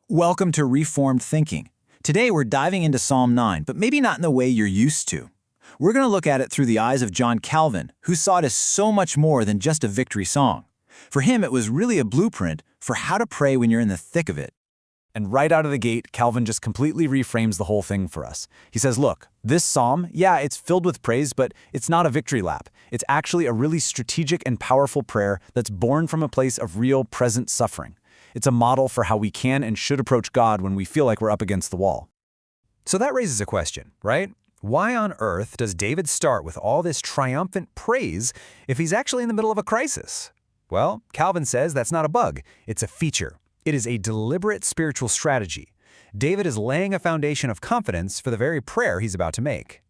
Welcome to Reformed Thinking. Today we're diving into Psalm 9, but maybe not in the way you're used to. We're going to look at it through the eyes of John Calvin, who saw it as so much more than just a victory song. For him, it was really a blueprint for how to pray when you're in the thick of it. And right out of the gate, Calvin just completely reframes the whole thing for us. He says, look, this psalm, yeah, it's filled with praise, but it's not a victory lap. It's actually a really strategic and powerful prayer that's born from a place of real present suffering. It's a model for how we can and should approach God when we feel like we're up against the wall. So that raises a question, right? Why on earth does David start with all this triumphant praise if he's actually in the middle of a crisis? Well, Calvin says that's not a bug, it's a feature. It is a deliberate spiritual strategy. David is laying a foundation of confidence for the very prayer he's about to make.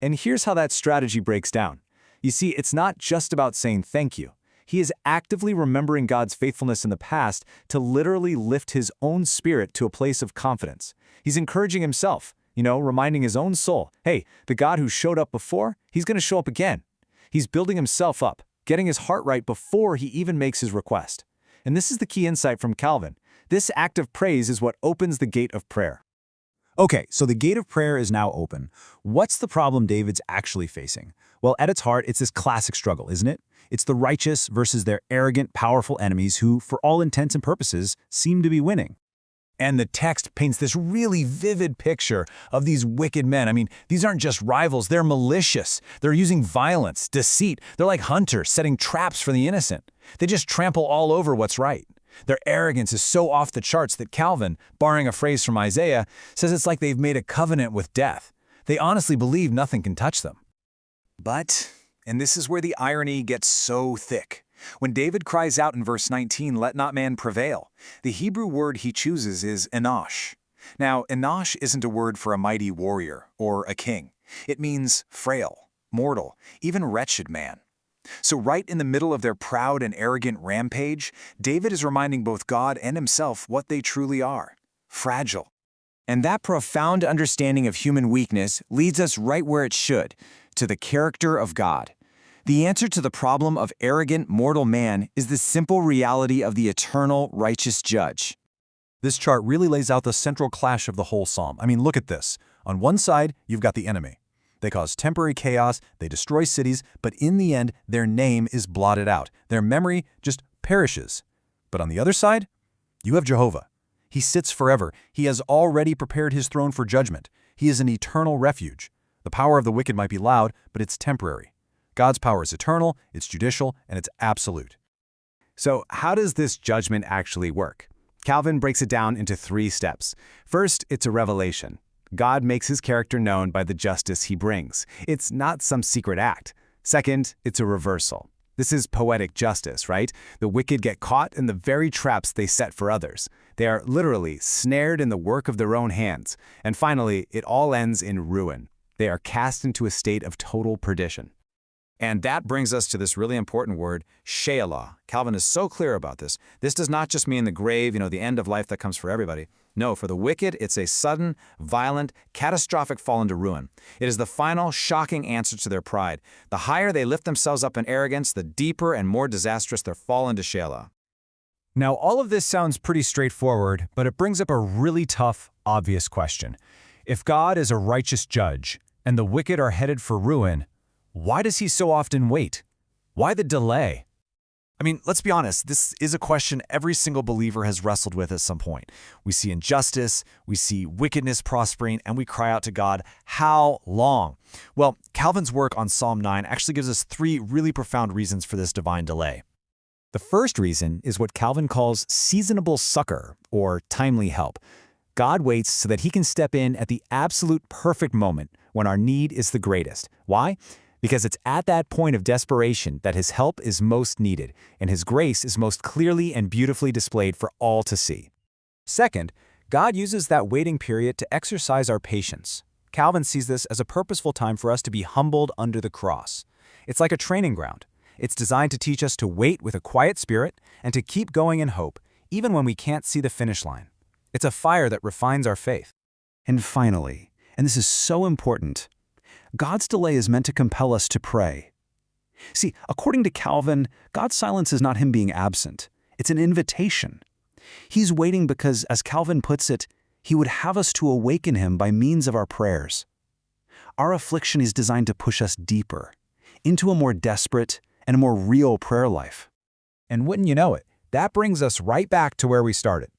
And here's how that strategy breaks down. You see, it's not just about saying thank you. He is actively remembering God's faithfulness in the past to literally lift his own spirit to a place of confidence. He's encouraging himself, reminding his own soul, hey, the God who showed up before, he's going to show up again. He's building himself up, getting his heart right before he even makes his request. And this is the key insight from Calvin. This act of praise is what opens the gate of prayer. Okay, so the gate of prayer is now open. What's the problem David's actually facing? Well, at its heart, it's this classic struggle, isn't it? It's the righteous versus their arrogant, powerful enemies who, for all intents and purposes, seem to be winning. And the text paints this really vivid picture of these wicked men. These aren't just rivals, they're malicious. They're using violence, deceit. They're like hunters setting traps for the innocent. They just trample all over what's right. Their arrogance is so off the charts that Calvin, borrowing a phrase from Isaiah, says it's like they've made a covenant with death. They honestly believe nothing can touch them. But, and this is where the irony gets so thick, when David cries out in verse 19, "Let not man prevail," the Hebrew word he chooses is enosh. Now, enosh isn't a word for a mighty warrior or a king. It means frail, mortal, even wretched man. So right in the middle of their proud and arrogant rampage, David is reminding both God and himself what they truly are: fragile. And that profound understanding of human weakness leads us right where it should, to the character of God. The answer to the problem of arrogant mortal man is the simple reality of the eternal righteous judge. This chart really lays out the central clash of the whole psalm. Look at this. On one side, you've got the enemy. They cause temporary chaos, they destroy cities, but in the end, their name is blotted out. Their memory just perishes. But on the other side, you have Jehovah. He sits forever. He has already prepared his throne for judgment. He is an eternal refuge. The power of the wicked might be loud, but it's temporary. God's power is eternal, it's judicial, and it's absolute. So how does this judgment actually work? Calvin breaks it down into 3 steps. First, it's a revelation. God makes his character known by the justice he brings. It's not some secret act. Second, it's a reversal. This is poetic justice, right? The wicked get caught in the very traps they set for others. They are literally snared in the work of their own hands. And finally, it all ends in ruin. They are cast into a state of total perdition. And that brings us to this really important word, Shelah. Calvin is so clear about this. This does not just mean the grave, the end of life that comes for everybody. No, for the wicked, it's a sudden, violent, catastrophic fall into ruin. It is the final, shocking answer to their pride. The higher they lift themselves up in arrogance, the deeper and more disastrous their fall into Shelah. Now, all of this sounds pretty straightforward, but it brings up a really tough, obvious question. If God is a righteous judge and the wicked are headed for ruin, why does he so often wait? Why the delay? Let's be honest, this is a question every single believer has wrestled with at some point. We see injustice, we see wickedness prospering, and we cry out to God, how long? Well, Calvin's work on Psalm 9 actually gives us 3 really profound reasons for this divine delay. The first reason is what Calvin calls seasonable succor, or timely help. God waits so that he can step in at the absolute perfect moment when our need is the greatest. Why? Because it's at that point of desperation that his help is most needed, and his grace is most clearly and beautifully displayed for all to see. Second, God uses that waiting period to exercise our patience. Calvin sees this as a purposeful time for us to be humbled under the cross. It's like a training ground. It's designed to teach us to wait with a quiet spirit and to keep going in hope, even when we can't see the finish line. It's a fire that refines our faith. And finally, and this is so important, God's delay is meant to compel us to pray. See, according to Calvin, God's silence is not him being absent. It's an invitation. He's waiting because, as Calvin puts it, he would have us to awaken him by means of our prayers. Our affliction is designed to push us deeper, into a more desperate and a more real prayer life. And wouldn't you know it, that brings us right back to where we started.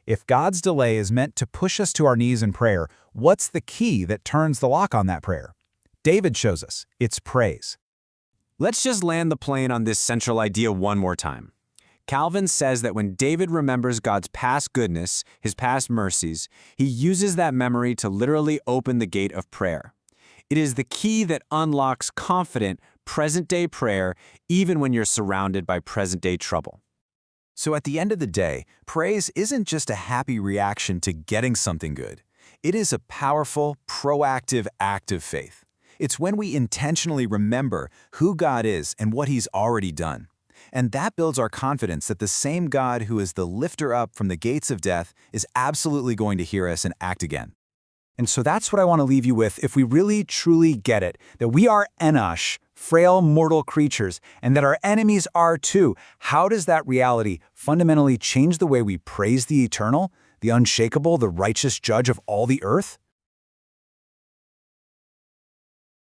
If God's delay is meant to push us to our knees in prayer, what's the key that turns the lock on that prayer? David shows us, it's praise. Let's just land the plane on this central idea one more time. Calvin says that when David remembers God's past goodness, his past mercies, he uses that memory to literally open the gate of prayer. It is the key that unlocks confident, present-day prayer even when you're surrounded by present-day trouble. So at the end of the day, praise isn't just a happy reaction to getting something good. It is a powerful, proactive act of faith. It's when we intentionally remember who God is and what He's already done. And that builds our confidence that the same God who is the lifter up from the gates of death is absolutely going to hear us and act again. And so that's what I want to leave you with if we really truly get it, that we are enosh, frail mortal creatures, and that our enemies are too. How does that reality fundamentally change the way we praise the eternal, the unshakable, the righteous judge of all the earth?